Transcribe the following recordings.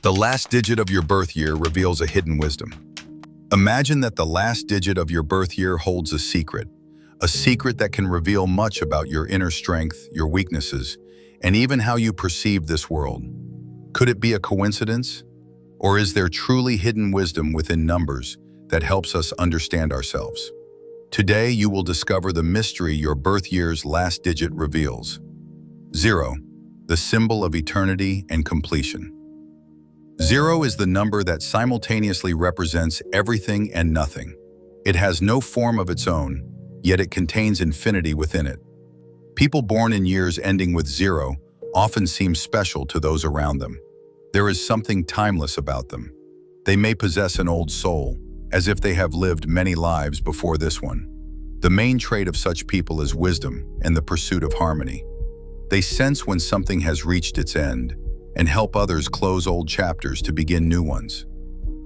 The last digit of your birth year reveals a hidden wisdom. Imagine that the last digit of your birth year holds a secret that can reveal much about your inner strength, your weaknesses, and even how you perceive this world. Could it be a coincidence? Or is there truly hidden wisdom within numbers that helps us understand ourselves? Today, you will discover the mystery your birth year's last digit reveals. 0, the symbol of eternity and completion. 0 is the number that simultaneously represents everything and nothing. It has no form of its own, yet it contains infinity within it. People born in years ending with 0 often seem special to those around them. There is something timeless about them. They may possess an old soul, as if they have lived many lives before this one. The main trait of such people is wisdom and the pursuit of harmony. They sense when something has reached its end and help others close old chapters to begin new ones.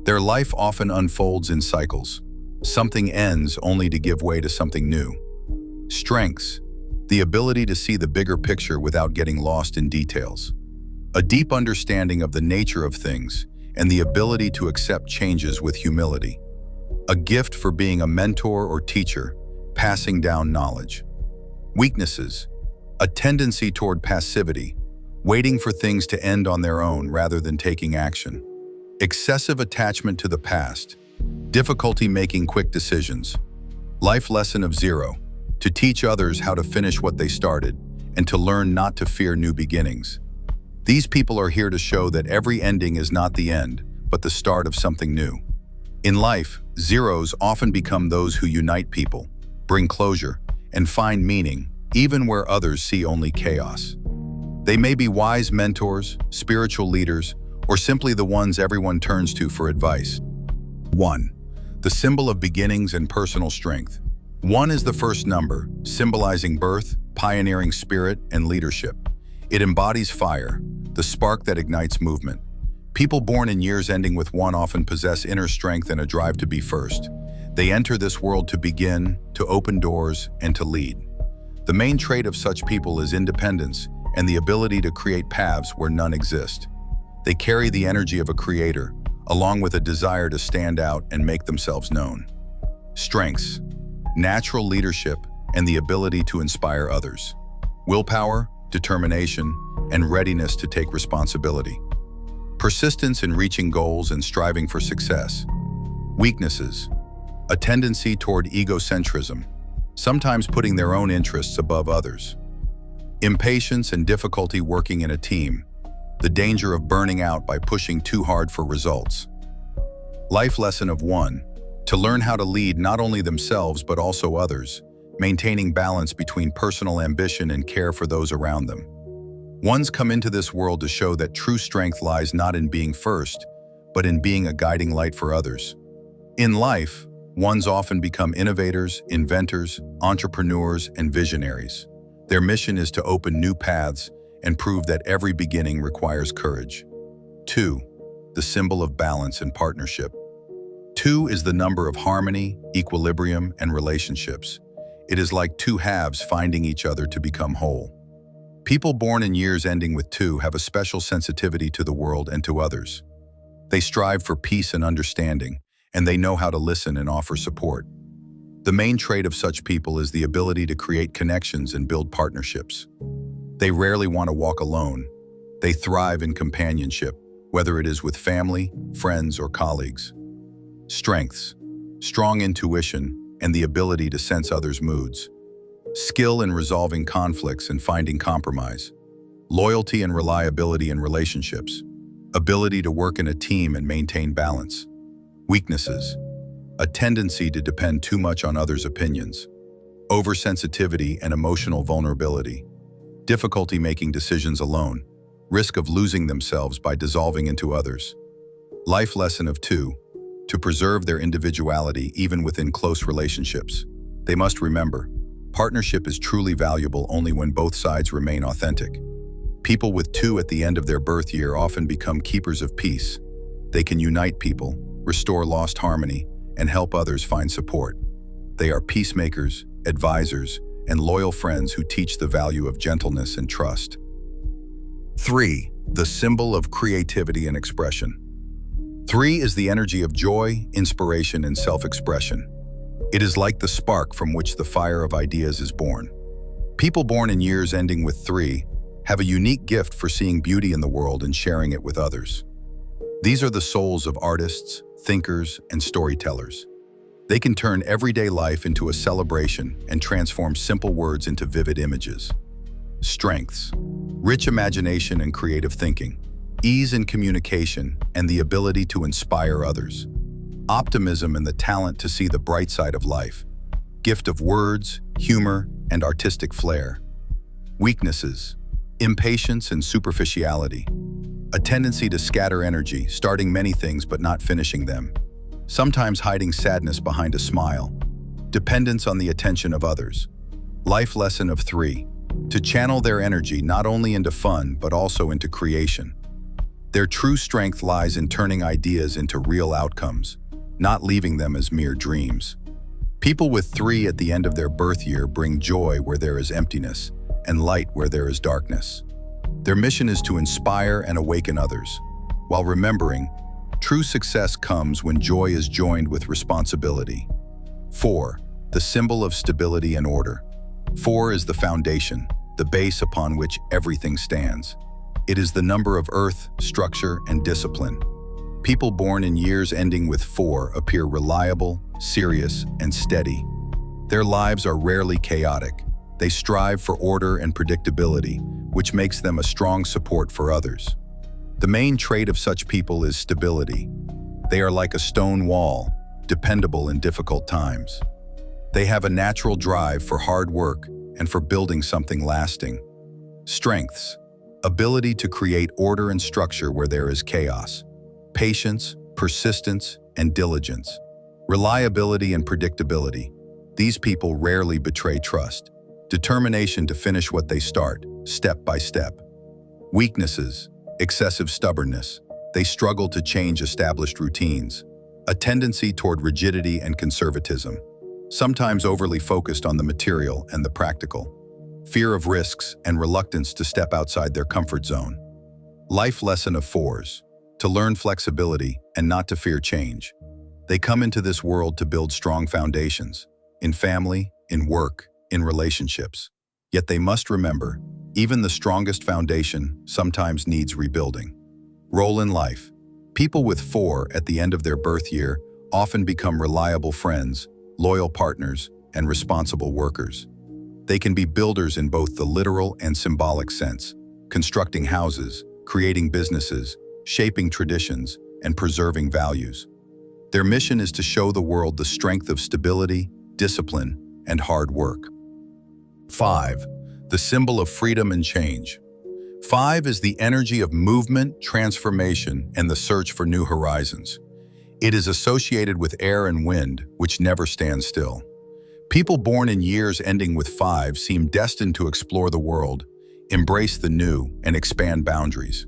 Their life often unfolds in cycles. Something ends only to give way to something new. Strengths: the ability to see the bigger picture without getting lost in details. A deep understanding of the nature of things and the ability to accept changes with humility. A gift for being a mentor or teacher, passing down knowledge. Weaknesses: a tendency toward passivity, waiting for things to end on their own rather than taking action. Excessive attachment to the past, difficulty making quick decisions. Life lesson of 0, to teach others how to finish what they started and to learn not to fear new beginnings. These people are here to show that every ending is not the end, but the start of something new. In life, zeros often become those who unite people, bring closure, and find meaning, even where others see only chaos. They may be wise mentors, spiritual leaders, or simply the ones everyone turns to for advice. 1, the symbol of beginnings and personal strength. 1 is the first number, symbolizing birth, pioneering spirit, and leadership. It embodies fire, the spark that ignites movement. People born in years ending with 1 often possess inner strength and a drive to be first. They enter this world to begin, to open doors, and to lead. The main trait of such people is independence and the ability to create paths where none exist. They carry the energy of a creator, along with a desire to stand out and make themselves known. Strengths: natural leadership and the ability to inspire others. Willpower, determination, and readiness to take responsibility. Persistence in reaching goals and striving for success. Weaknesses: a tendency toward egocentrism, sometimes putting their own interests above others. Impatience and difficulty working in a team, the danger of burning out by pushing too hard for results. Life lesson of 1, to learn how to lead not only themselves but also others, maintaining balance between personal ambition and care for those around them. 1s come into this world to show that true strength lies not in being first, but in being a guiding light for others. In life, 1s often become innovators, inventors, entrepreneurs, and visionaries. Their mission is to open new paths and prove that every beginning requires courage. 2, the symbol of balance and partnership. 2 is the number of harmony, equilibrium, and relationships. It is like 2 halves finding each other to become whole. People born in years ending with 2 have a special sensitivity to the world and to others. They strive for peace and understanding, and they know how to listen and offer support. The main trait of such people is the ability to create connections and build partnerships. They rarely want to walk alone. They thrive in companionship, whether it is with family, friends, or colleagues. Strengths: strong intuition and the ability to sense others' moods. Skill in resolving conflicts and finding compromise. Loyalty and reliability in relationships. Ability to work in a team and maintain balance. Weaknesses: a tendency to depend too much on others' opinions. Oversensitivity and emotional vulnerability. Difficulty making decisions alone. Risk of losing themselves by dissolving into others. Life lesson of 2, to preserve their individuality even within close relationships. They must remember, partnership is truly valuable only when both sides remain authentic. People with 2 at the end of their birth year often become keepers of peace. They can unite people, restore lost harmony, and help others find support. They are peacemakers, advisors, and loyal friends who teach the value of gentleness and trust. 3, the symbol of creativity and expression. 3 is the energy of joy, inspiration, and self-expression. It is like the spark from which the fire of ideas is born. People born in years ending with 3 have a unique gift for seeing beauty in the world and sharing it with others. These are the souls of artists, thinkers, and storytellers. They can turn everyday life into a celebration and transform simple words into vivid images. Strengths: rich imagination and creative thinking, ease in communication, and the ability to inspire others. Optimism and the talent to see the bright side of life. Gift of words, humor, and artistic flair. Weaknesses: impatience and superficiality. A tendency to scatter energy, starting many things but not finishing them. Sometimes hiding sadness behind a smile. Dependence on the attention of others. Life lesson of 3: to channel their energy not only into fun but also into creation. Their true strength lies in turning ideas into real outcomes, not leaving them as mere dreams. People with 3 at the end of their birth year bring joy where there is emptiness and light where there is darkness. Their mission is to inspire and awaken others, while remembering, true success comes when joy is joined with responsibility. 4, the symbol of stability and order. 4 is the foundation, the base upon which everything stands. It is the number of earth, structure, and discipline. People born in years ending with 4 appear reliable, serious, and steady. Their lives are rarely chaotic. They strive for order and predictability, which makes them a strong support for others. The main trait of such people is stability. They are like a stone wall, dependable in difficult times. They have a natural drive for hard work and for building something lasting. Strengths: ability to create order and structure where there is chaos. Patience, persistence, and diligence. Reliability and predictability. These people rarely betray trust. Determination to finish what they start, step by step. Weaknesses: excessive stubbornness. They struggle to change established routines. A tendency toward rigidity and conservatism. Sometimes overly focused on the material and the practical. Fear of risks and reluctance to step outside their comfort zone. Life lesson of 4s: to learn flexibility and not to fear change. They come into this world to build strong foundations, in family, in work, in relationships. Yet they must remember, even the strongest foundation sometimes needs rebuilding. Role in life: people with 4 at the end of their birth year often become reliable friends, loyal partners, and responsible workers. They can be builders in both the literal and symbolic sense, constructing houses, creating businesses, shaping traditions, and preserving values. Their mission is to show the world the strength of stability, discipline, and hard work. 5, the symbol of freedom and change. 5 is the energy of movement, transformation, and the search for new horizons. It is associated with air and wind, which never stand still. People born in years ending with 5 seem destined to explore the world, embrace the new, and expand boundaries.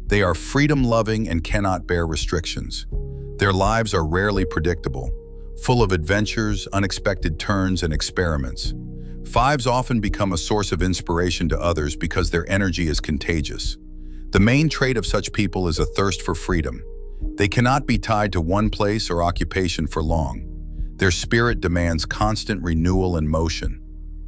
They are freedom-loving and cannot bear restrictions. Their lives are rarely predictable, full of adventures, unexpected turns, and experiments. 5s often become a source of inspiration to others because their energy is contagious. The main trait of such people is a thirst for freedom. They cannot be tied to one place or occupation for long. Their spirit demands constant renewal and motion.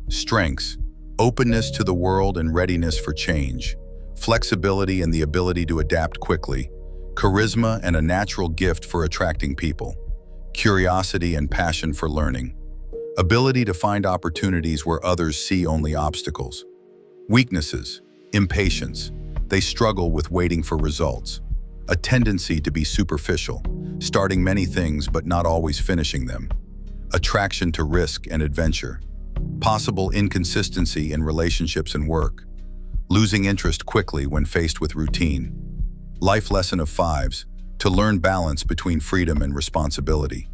Strengths: openness to the world and readiness for change. Flexibility and the ability to adapt quickly. Charisma and a natural gift for attracting people. Curiosity and passion for learning. Ability to find opportunities where others see only obstacles. Weaknesses: impatience. They struggle with waiting for results. A tendency to be superficial, starting many things but not always finishing them. Attraction to risk and adventure. Possible inconsistency in relationships and work. Losing interest quickly when faced with routine. Life lesson of 5s: to learn balance between freedom and responsibility.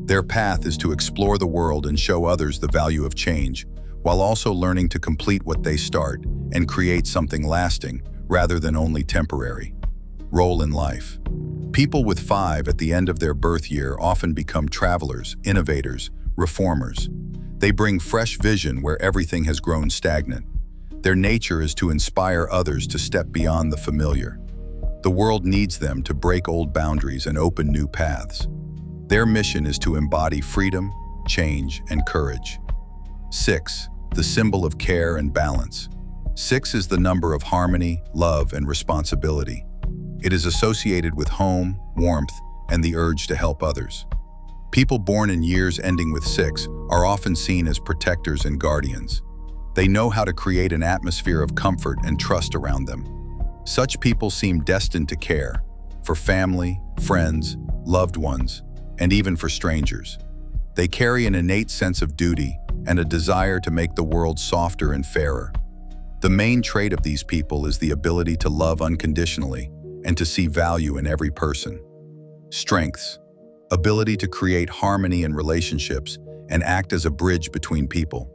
Their path is to explore the world and show others the value of change, while also learning to complete what they start and create something lasting rather than only temporary. Role in life: people with 5 at the end of their birth year often become travelers, innovators, reformers. They bring fresh vision where everything has grown stagnant. Their nature is to inspire others to step beyond the familiar. The world needs them to break old boundaries and open new paths. Their mission is to embody freedom, change, and courage. 6. The symbol of care and balance. 6 is the number of harmony, love, and responsibility. It is associated with home, warmth, and the urge to help others. People born in years ending with 6 are often seen as protectors and guardians. They know how to create an atmosphere of comfort and trust around them. Such people seem destined to care for family, friends, loved ones, and even for strangers. They carry an innate sense of duty and a desire to make the world softer and fairer. The main trait of these people is the ability to love unconditionally and to see value in every person. Strengths: ability to create harmony in relationships and act as a bridge between people.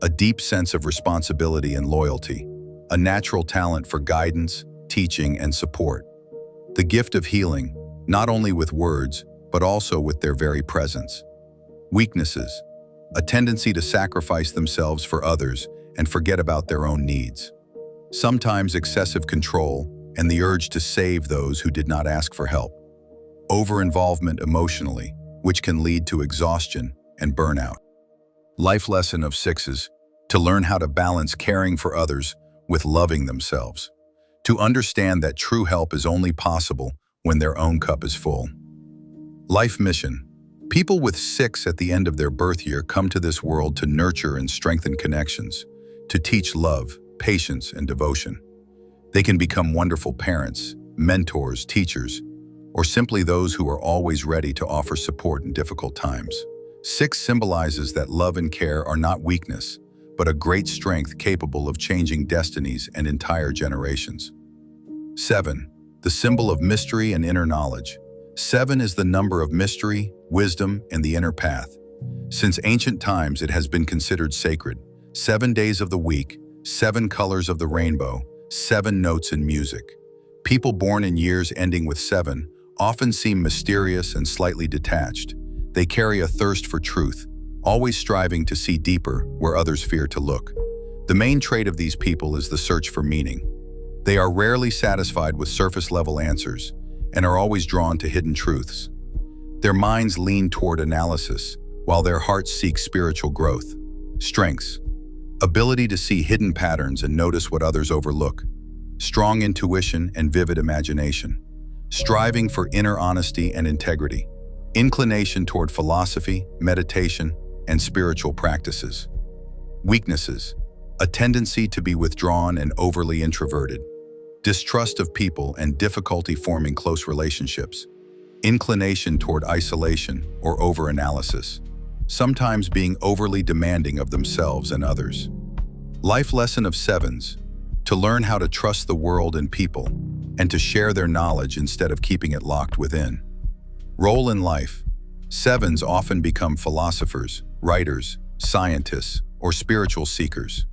A deep sense of responsibility and loyalty. A natural talent for guidance, teaching, and support. The gift of healing, not only with words, but also with their very presence. Weaknesses: a tendency to sacrifice themselves for others and forget about their own needs. Sometimes excessive control and the urge to save those who did not ask for help. Over-involvement emotionally, which can lead to exhaustion and burnout. Life lesson of 6s: to learn how to balance caring for others with loving themselves. To understand that true help is only possible when their own cup is full. Life mission: people with 6 at the end of their birth year come to this world to nurture and strengthen connections, to teach love, patience, and devotion. They can become wonderful parents, mentors, teachers, or simply those who are always ready to offer support in difficult times. 6 symbolizes that love and care are not weakness, but a great strength capable of changing destinies and entire generations. 7. The symbol of mystery and inner knowledge. 7 is the number of mystery, wisdom, and the inner path. Since ancient times, it has been considered sacred. 7 days of the week, 7 colors of the rainbow, 7 notes in music. People born in years ending with 7 often seem mysterious and slightly detached. They carry a thirst for truth, always striving to see deeper where others fear to look. The main trait of these people is the search for meaning. They are rarely satisfied with surface-level answers and are always drawn to hidden truths. Their minds lean toward analysis, while their hearts seek spiritual growth. Strengths: ability to see hidden patterns and notice what others overlook. Strong intuition and vivid imagination. Striving for inner honesty and integrity. Inclination toward philosophy, meditation, and spiritual practices. Weaknesses: a tendency to be withdrawn and overly introverted. Distrust of people and difficulty forming close relationships. Inclination toward isolation or overanalysis. Sometimes being overly demanding of themselves and others. Life lesson of 7s: to learn how to trust the world and people, and to share their knowledge instead of keeping it locked within. Role in life: 7s often become philosophers, writers, scientists, or spiritual seekers.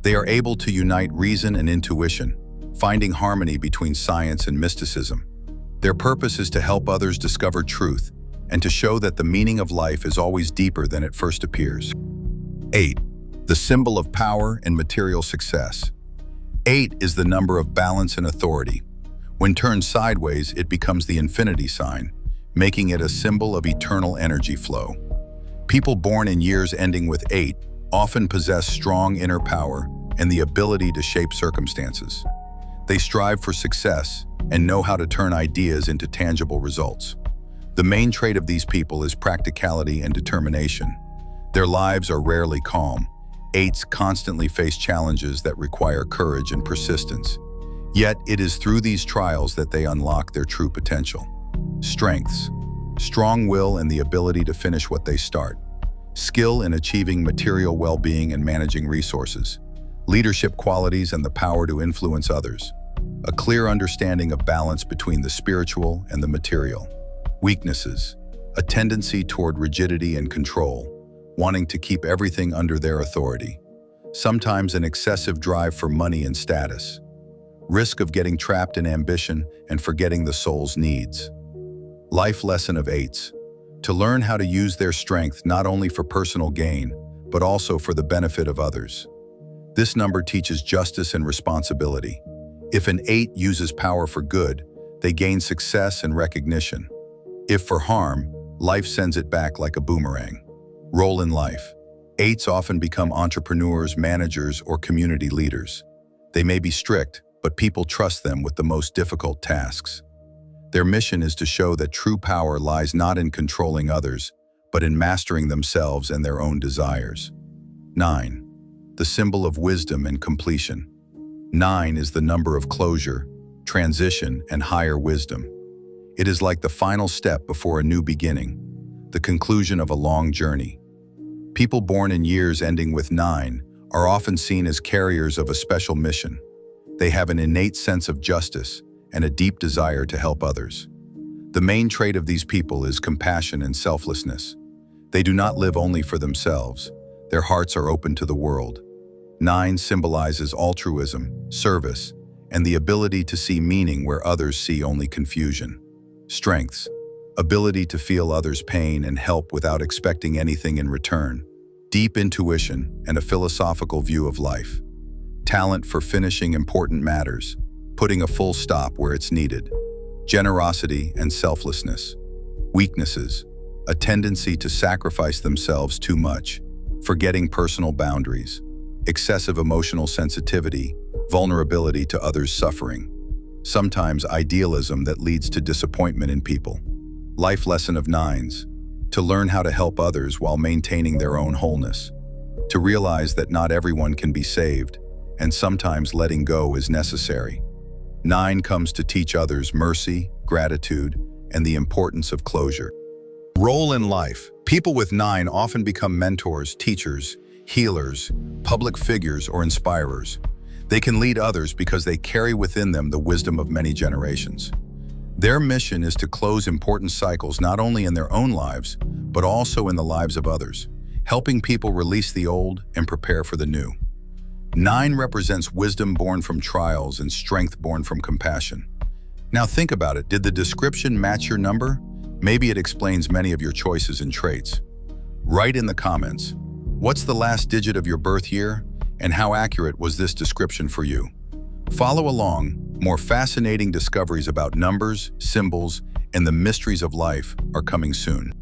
They are able to unite reason and intuition, finding harmony between science and mysticism. Their purpose is to help others discover truth and to show that the meaning of life is always deeper than it first appears. 8. The symbol of power and material success. 8 is the number of balance and authority. When turned sideways, it becomes the infinity sign, making it a symbol of eternal energy flow. People born in years ending with 8 often possess strong inner power and the ability to shape circumstances. They strive for success and know how to turn ideas into tangible results. The main trait of these people is practicality and determination. Their lives are rarely calm. 8s constantly face challenges that require courage and persistence. Yet, it is through these trials that they unlock their true potential. Strengths: strong will and the ability to finish what they start. Skill in achieving material well-being and managing resources. Leadership qualities and the power to influence others. A clear understanding of balance between the spiritual and the material. Weaknesses: a tendency toward rigidity and control, wanting to keep everything under their authority. Sometimes an excessive drive for money and status. Risk of getting trapped in ambition and forgetting the soul's needs. Life lesson of 8s: to learn how to use their strength not only for personal gain, but also for the benefit of others. This number teaches justice and responsibility. If an 8 uses power for good, They gain success and recognition. If for harm, life sends it back like a boomerang. Role in life. 8s often become entrepreneurs, managers, or community leaders. They may be strict, but people trust them with the most difficult tasks. Their mission is to show that true power lies not in controlling others, but in mastering themselves and their own desires. 9. The symbol of wisdom and completion. 9 is the number of closure, transition, and higher wisdom. It is like the final step before a new beginning, the conclusion of a long journey. People born in years ending with 9 are often seen as carriers of a special mission. They have an innate sense of justice and a deep desire to help others. The main trait of these people is compassion and selflessness. They do not live only for themselves. Their hearts are open to the world. 9 symbolizes altruism, service, and the ability to see meaning where others see only confusion. Strengths. Ability to feel others' pain and help without expecting anything in return. Deep intuition and a philosophical view of life. Talent for finishing important matters, putting a full stop where it's needed. Generosity and selflessness. Weaknesses. A tendency to sacrifice themselves too much, forgetting personal boundaries. Excessive emotional sensitivity, vulnerability to others' suffering. Sometimes idealism that leads to disappointment in people. Life lesson of 9s. To learn how to help others while maintaining their own wholeness. To realize that not everyone can be saved, and sometimes letting go is necessary. 9 comes to teach others mercy, gratitude, and the importance of closure. Role in life. People with 9 often become mentors, teachers, healers, public figures, or inspirers. They can lead others because they carry within them the wisdom of many generations. Their mission is to close important cycles not only in their own lives, but also in the lives of others, helping people release the old and prepare for the new. 9 represents wisdom born from trials and strength born from compassion. Now think about it. Did the description match your number? Maybe it explains many of your choices and traits. Write in the comments, what's the last digit of your birth year, and how accurate was this description for you? Follow along. More fascinating discoveries about numbers, symbols, and the mysteries of life are coming soon.